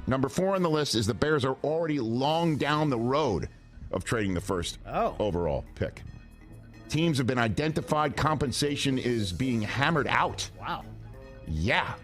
Number 4 on the list is the Bears are already long down the road of trading the first overall pick. Teams have been identified. Compensation is being hammered out. Wow. Yeah.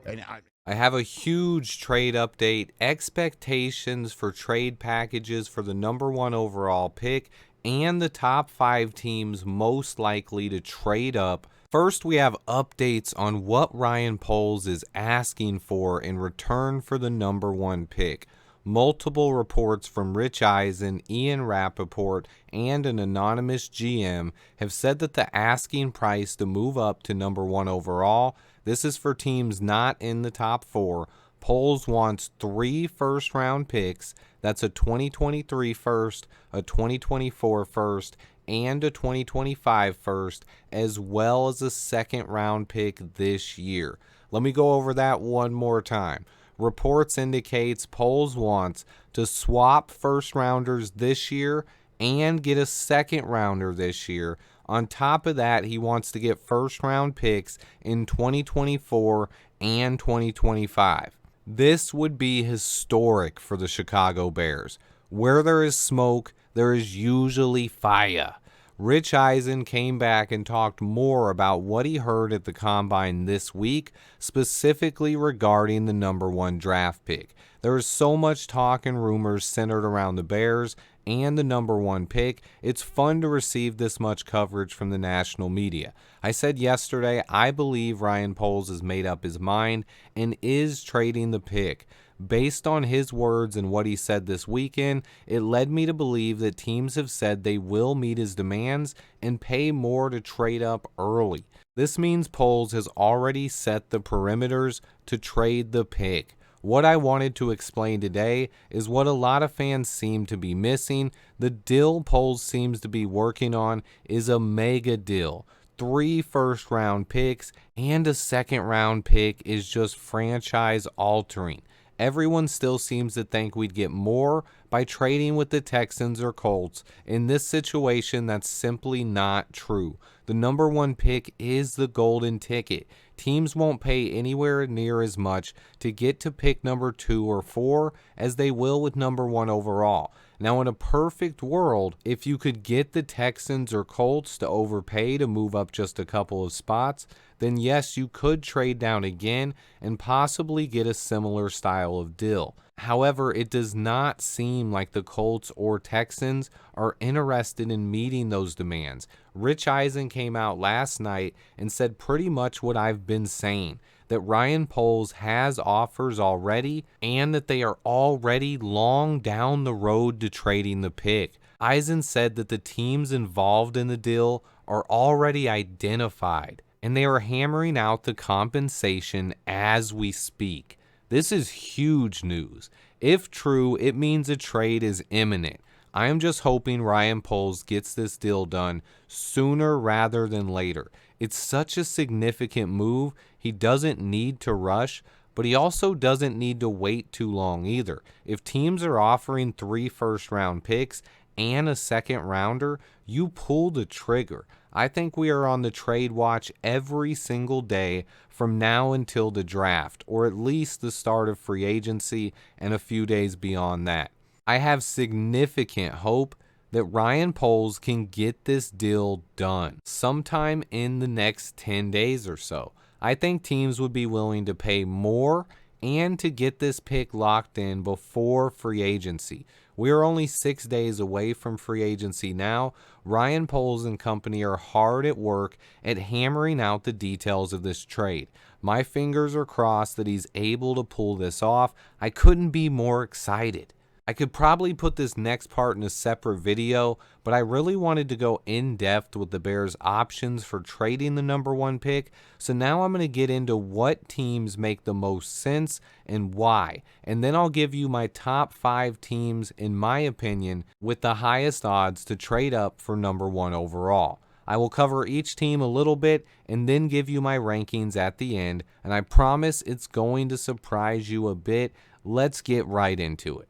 And I have a huge trade update. Expectations for trade packages for the number 1 overall pick and the top 5 teams most likely to trade up. First, we have updates on what Ryan Poles is asking for in return for the number 1 pick. Multiple reports from Rich Eisen, Ian Rappaport, and an anonymous GM have said that the asking price to move up to number 1 overall, this is for teams not in the top 4, Poles wants 3 first-round picks. That's a 2023 first, a 2024 first, and a 2025 first, as well as a second-round pick this year. Let me go over that one more time. Reports indicates Poles wants to swap first-rounders this year and get a second-rounder this year. On top of that, he wants to get first-round picks in 2024 and 2025. This would be historic for the Chicago Bears. Where there is smoke, there is usually fire. Rich Eisen came back and talked more about what he heard at the Combine this week, specifically regarding the number 1 draft pick. There is so much talk and rumors centered around the Bears and the number 1 pick. It's fun to receive this much coverage from the national media. I said yesterday, I believe Ryan Poles has made up his mind and is trading the pick. Based on his words and what he said this weekend, it led me to believe that teams have said they will meet his demands and pay more to trade up early. This means Poles has already set the perimeters to trade the pick. What I wanted to explain today is what a lot of fans seem to be missing. The deal Poles seems to be working on is a mega deal. 3 first-round picks and a second-round pick is just franchise-altering. Everyone still seems to think we'd get more by trading with the Texans or Colts. In this situation, that's simply not true. The number 1 pick is the golden ticket. Teams won't pay anywhere near as much to get to pick number 2 or 4 as they will with number 1 overall. Now, in a perfect world, if you could get the Texans or Colts to overpay to move up just a couple of spots, then yes, you could trade down again and possibly get a similar style of deal. However, it does not seem like the Colts or Texans are interested in meeting those demands. Rich Eisen came out last night and said pretty much what I've been saying, that Ryan Poles has offers already and that they are already long down the road to trading the pick. Eisen said that the teams involved in the deal are already identified and they are hammering out the compensation as we speak. This is huge news. If true, it means a trade is imminent. I am just hoping Ryan Poles gets this deal done sooner rather than later. It's such a significant move. He doesn't need to rush, but he also doesn't need to wait too long either. If teams are offering 3 first-round picks and a second-rounder, you pull the trigger. I think we are on the trade watch every single day from now until the draft, or at least the start of free agency and a few days beyond that. I have significant hope that Ryan Poles can get this deal done sometime in the next 10 days or so. I think teams would be willing to pay more and to get this pick locked in before free agency. We are only 6 days away from free agency now. Ryan Poles and company are hard at work at hammering out the details of this trade. My fingers are crossed that he's able to pull this off. I couldn't be more excited. I could probably put this next part in a separate video, but I really wanted to go in depth with the Bears' options for trading the number 1 pick. So now I'm going to get into what teams make the most sense and why. And then I'll give you my top 5 teams, in my opinion, with the highest odds to trade up for number 1 overall. I will cover each team a little bit and then give you my rankings at the end. And I promise it's going to surprise you a bit. Let's get right into it.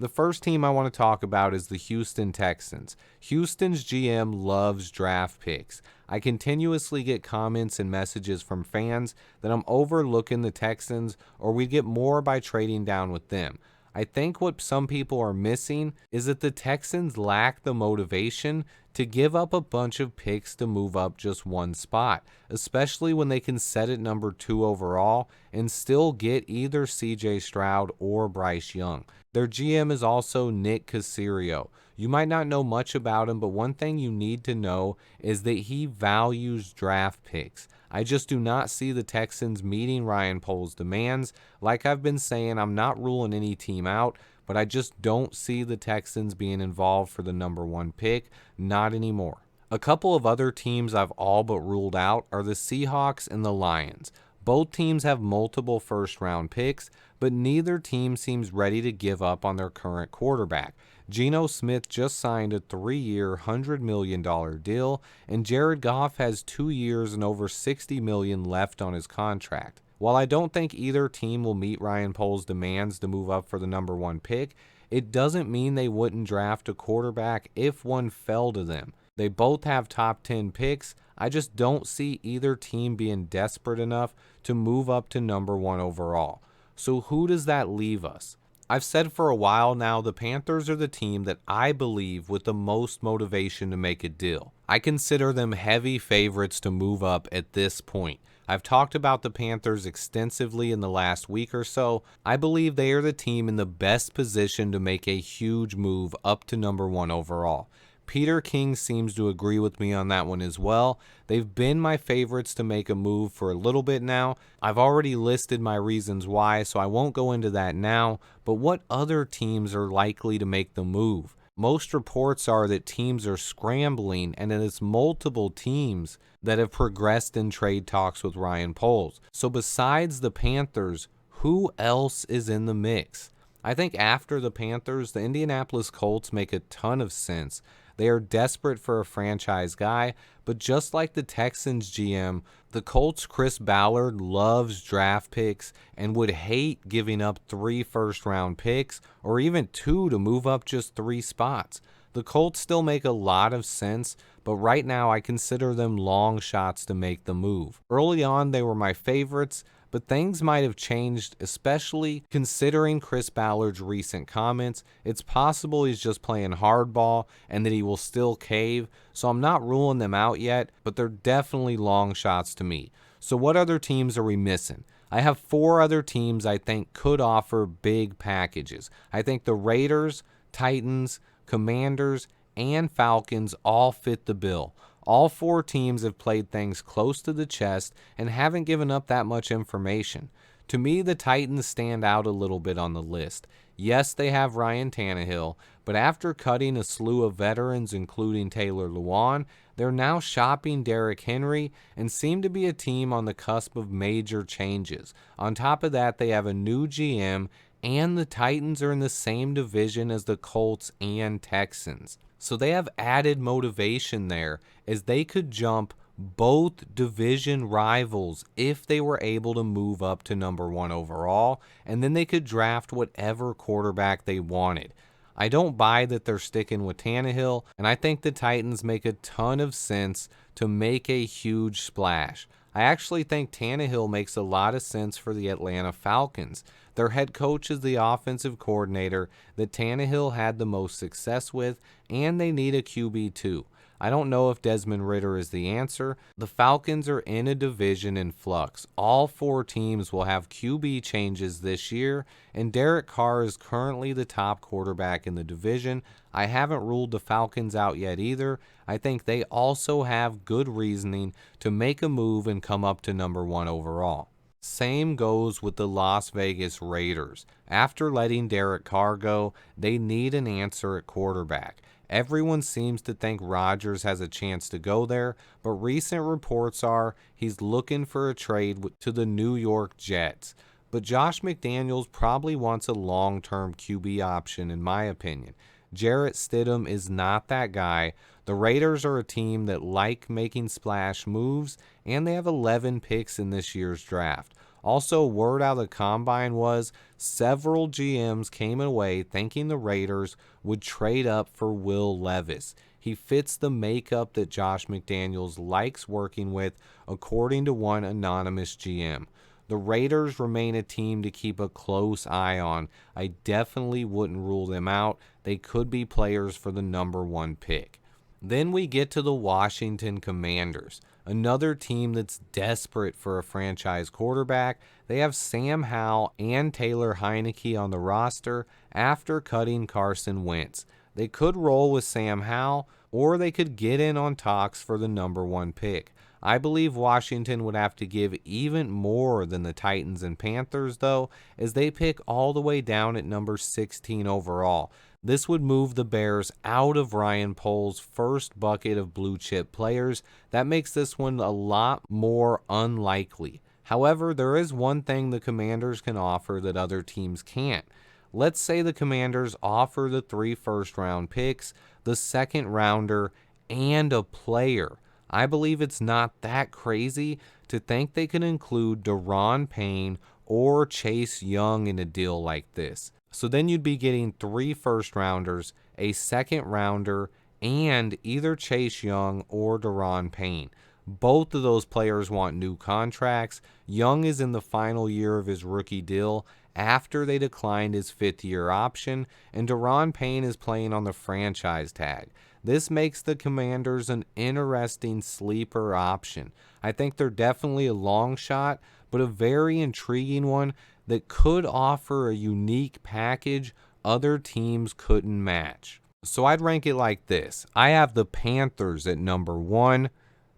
The first team I want to talk about is the Houston Texans. Houston's GM loves draft picks. I continuously get comments and messages from fans that I'm overlooking the Texans or we'd get more by trading down with them. I think what some people are missing is that the Texans lack the motivation to give up a bunch of picks to move up just one spot, especially when they can set at number 2 overall and still get either CJ Stroud or Bryce Young. Their GM is also Nick Caserio. You might not know much about him, but one thing you need to know is that he values draft picks. I just do not see the Texans meeting Ryan Poles' demands. Like I've been saying, I'm not ruling any team out, but I just don't see the Texans being involved for the number 1 pick, not anymore. A couple of other teams I've all but ruled out are the Seahawks and the Lions. Both teams have multiple first-round picks, but neither team seems ready to give up on their current quarterback. Geno Smith just signed a 3-year, $100 million deal, and Jared Goff has 2 years and over $60 million left on his contract. While I don't think either team will meet Ryan Poles' demands to move up for the number 1 pick, it doesn't mean they wouldn't draft a quarterback if one fell to them. They both have top 10 picks. I just don't see either team being desperate enough to move up to number 1 overall. So who does that leave us? I've said for a while now the Panthers are the team that I believe with the most motivation to make a deal. I consider them heavy favorites to move up at this point. I've talked about the Panthers extensively in the last week or so. I believe they are the team in the best position to make a huge move up to number 1 overall. Peter King seems to agree with me on that one as well. They've been my favorites to make a move for a little bit now. I've already listed my reasons why, so I won't go into that now. But what other teams are likely to make the move? Most reports are that teams are scrambling and that it's multiple teams that have progressed in trade talks with Ryan Poles. So besides the Panthers, who else is in the mix? I think after the Panthers, the Indianapolis Colts make a ton of sense. They are desperate for a franchise guy, but just like the Texans GM, the Colts' Chris Ballard loves draft picks and would hate giving up 3 first-round picks or even 2 to move up just 3 spots. The Colts still make a lot of sense, but right now I consider them long shots to make the move. Early on, they were my favorites, but things might have changed, especially considering Chris Ballard's recent comments. It's possible he's just playing hardball and that he will still cave, so I'm not ruling them out yet, but they're definitely long shots to me. So what other teams are we missing? I have 4 other teams I think could offer big packages. I think the Raiders, Titans, Commanders, and Falcons all fit the bill. All 4 teams have played things close to the chest and haven't given up that much information. To me, the Titans stand out a little bit on the list. Yes, they have Ryan Tannehill, but after cutting a slew of veterans, including Taylor Lewan, they're now shopping Derrick Henry and seem to be a team on the cusp of major changes. On top of that, they have a new GM, and the Titans are in the same division as the Colts and Texans. So they have added motivation there as they could jump both division rivals if they were able to move up to number 1 overall, and then they could draft whatever quarterback they wanted. I don't buy that they're sticking with Tannehill, and I think the Titans make a ton of sense to make a huge splash. I actually think Tannehill makes a lot of sense for the Atlanta Falcons. Their head coach is the offensive coordinator that Tannehill had the most success with, and they need a QB too. I don't know if Desmond Ridder is the answer. The Falcons are in a division in flux. All 4 teams will have QB changes this year, and Derek Carr is currently the top quarterback in the division. I haven't ruled the Falcons out yet either. I think they also have good reasoning to make a move and come up to number 1 overall. Same goes with the Las Vegas Raiders. After letting Derek Carr go, they need an answer at quarterback. Everyone seems to think Rodgers has a chance to go there, but recent reports are he's looking for a trade to the New York Jets. But Josh McDaniels probably wants a long-term QB option, in my opinion. Jarrett Stidham is not that guy. The Raiders are a team that like making splash moves, and they have 11 picks in this year's draft. Also, word out of the combine was several GMs came away thinking the Raiders would trade up for Will Levis. He fits the makeup that Josh McDaniels likes working with, according to one anonymous GM. The Raiders remain a team to keep a close eye on. I definitely wouldn't rule them out. They could be players for the number 1 pick. Then we get to the Washington Commanders, another team that's desperate for a franchise quarterback. They have Sam Howell and Taylor Heineke on the roster after cutting Carson Wentz. They could roll with Sam Howell, or they could get in on talks for the number 1 pick. I believe Washington would have to give even more than the Titans and Panthers, though, as they pick all the way down at number 16 overall. This would move the Bears out of Ryan Poles' first bucket of blue chip players. That makes this one a lot more unlikely. However, there is one thing the Commanders can offer that other teams can't. Let's say the Commanders offer the 3 first-round picks, the second rounder, and a player. I believe it's not that crazy to think they can include Daron Payne or Chase Young in a deal like this. So then you'd be getting 3 first-rounders, a second-rounder, and either Chase Young or Daron Payne. Both of those players want new contracts. Young is in the final year of his rookie deal after they declined his 5th-year option, and Daron Payne is playing on the franchise tag. This makes the Commanders an interesting sleeper option. I think they're definitely a long shot, but a very intriguing one that could offer a unique package other teams couldn't match. So I'd rank it like this. I have the Panthers at number 1,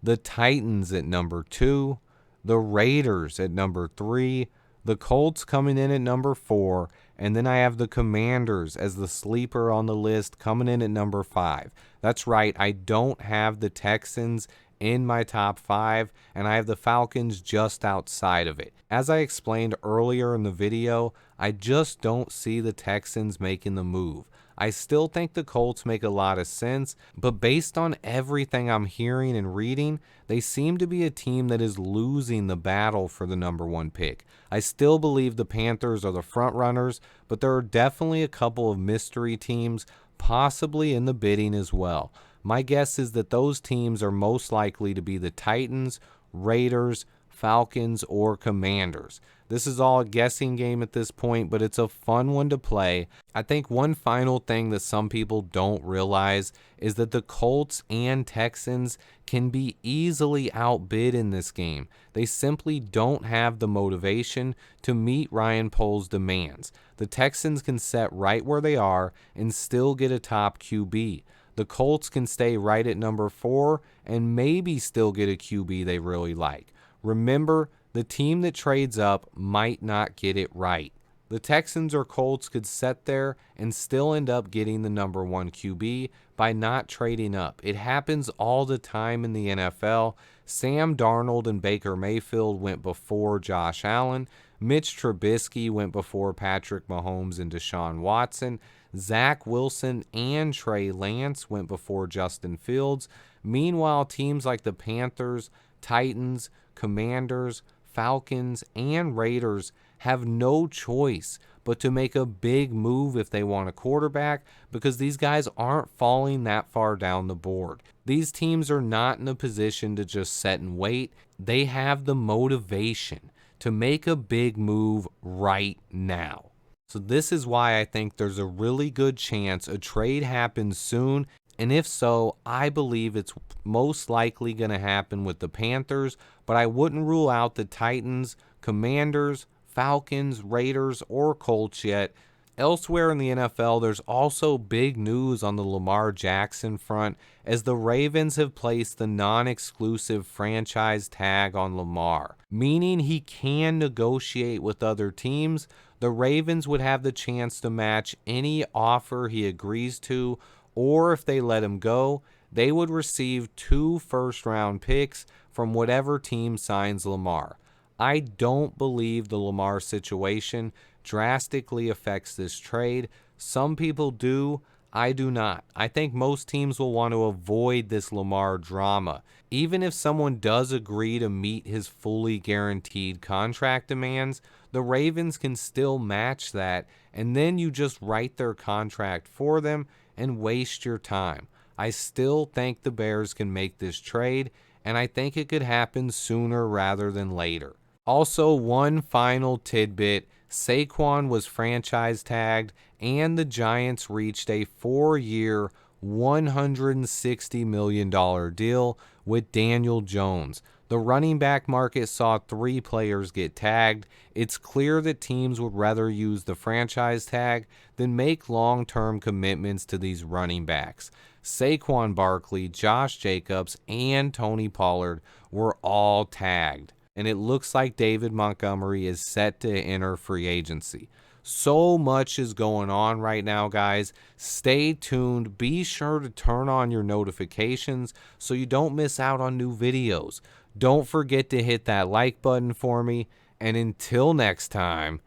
the Titans at number 2, the Raiders at number 3, the Colts coming in at number 4, and then I have the Commanders as the sleeper on the list coming in at number 5. That's right, I don't have the Texans in my top 5, and I have the Falcons just outside of it. As I explained earlier in the video, I just don't see the Texans making the move. I still think the Colts make a lot of sense, but based on everything I'm hearing and reading, they seem to be a team that is losing the battle for the number 1 pick. I still believe the Panthers are the front runners, but there are definitely a couple of mystery teams possibly in the bidding as well. My guess is that those teams are most likely to be the Titans, Raiders, Falcons, or Commanders. This is all a guessing game at this point, but it's a fun one to play. I think one final thing that some people don't realize is that the Colts and Texans can be easily outbid in this game. They simply don't have the motivation to meet Ryan Poles' demands. The Texans can set right where they are and still get a top QB. The Colts can stay right at number 4 and maybe still get a QB they really like. Remember, the team that trades up might not get it right. The Texans or Colts could sit there and still end up getting the number 1 QB by not trading up. It happens all the time in the NFL. Sam Darnold and Baker Mayfield went before Josh Allen. Mitch Trubisky went before Patrick Mahomes and Deshaun Watson. Zach Wilson and Trey Lance went before Justin Fields. Meanwhile, teams like the Panthers, Titans, Commanders, Falcons, and Raiders have no choice but to make a big move if they want a quarterback, because these guys aren't falling that far down the board. These teams are not in a position to just sit and wait. They have the motivation to make a big move right now. So this is why I think there's a really good chance a trade happens soon. And if so, I believe it's most likely going to happen with the Panthers, but I wouldn't rule out the Titans, Commanders, Falcons, Raiders, or Colts yet. Elsewhere in the NFL, there's also big news on the Lamar Jackson front, as the Ravens have placed the non-exclusive franchise tag on Lamar, meaning he can negotiate with other teams. The Ravens would have the chance to match any offer he agrees to, or if they let him go, they would receive 2 first-round picks from whatever team signs Lamar. I don't believe the Lamar situation drastically affects this trade. Some people do. I do not. I think most teams will want to avoid this Lamar drama. Even if someone does agree to meet his fully guaranteed contract demands, the Ravens can still match that, and then you just write their contract for them and waste your time. I still think the Bears can make this trade, and I think it could happen sooner rather than later. Also, one final tidbit, Saquon was franchise tagged, and the Giants reached a 4-year, $160 million deal with Daniel Jones. The running back market saw 3 players get tagged. It's clear that teams would rather use the franchise tag than make long-term commitments to these running backs. Saquon Barkley, Josh Jacobs, and Tony Pollard were all tagged, and it looks like David Montgomery is set to enter free agency. So much is going on right now, guys. Stay tuned. Be sure to turn on your notifications so you don't miss out on new videos. Don't forget to hit that like button for me. And until next time,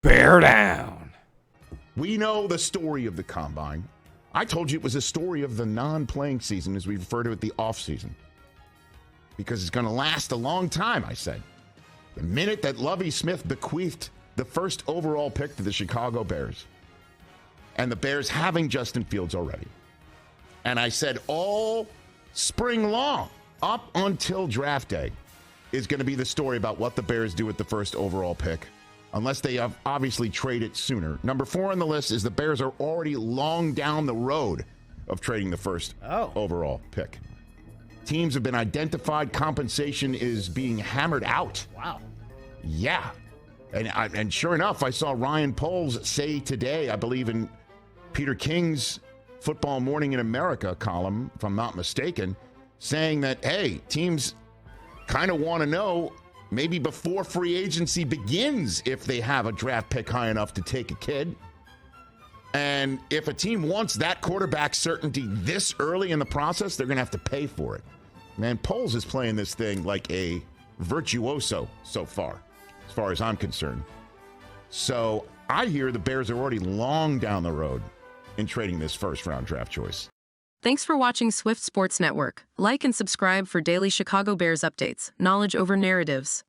bear down. We know the story of the Combine. I told you it was a story of the non-playing season, as we refer to it, the off-season. Because it's going to last a long time, I said. The minute that Lovie Smith bequeathed the first overall pick to the Chicago Bears, and the Bears having Justin Fields already. And I said all spring long, up until draft day, is going to be the story about what the Bears do with the first overall pick, unless they obviously trade it sooner. Number 4 on the list is the Bears are already long down the road of trading the first overall pick. Teams have been identified. Compensation is being hammered out. Wow. Yeah. And sure enough, I saw Ryan Poles say today, I believe in Peter King's Football Morning in America column, if I'm not mistaken, saying that, hey, teams kind of want to know maybe before free agency begins if they have a draft pick high enough to take a kid. And if a team wants that quarterback certainty this early in the process, they're going to have to pay for it. Man, Poles is playing this thing like a virtuoso so far as I'm concerned. So I hear the Bears are already long down the road in trading this first-round draft choice. Thanks for watching Swift Sports Network. Like and subscribe for daily Chicago Bears updates, knowledge over narratives.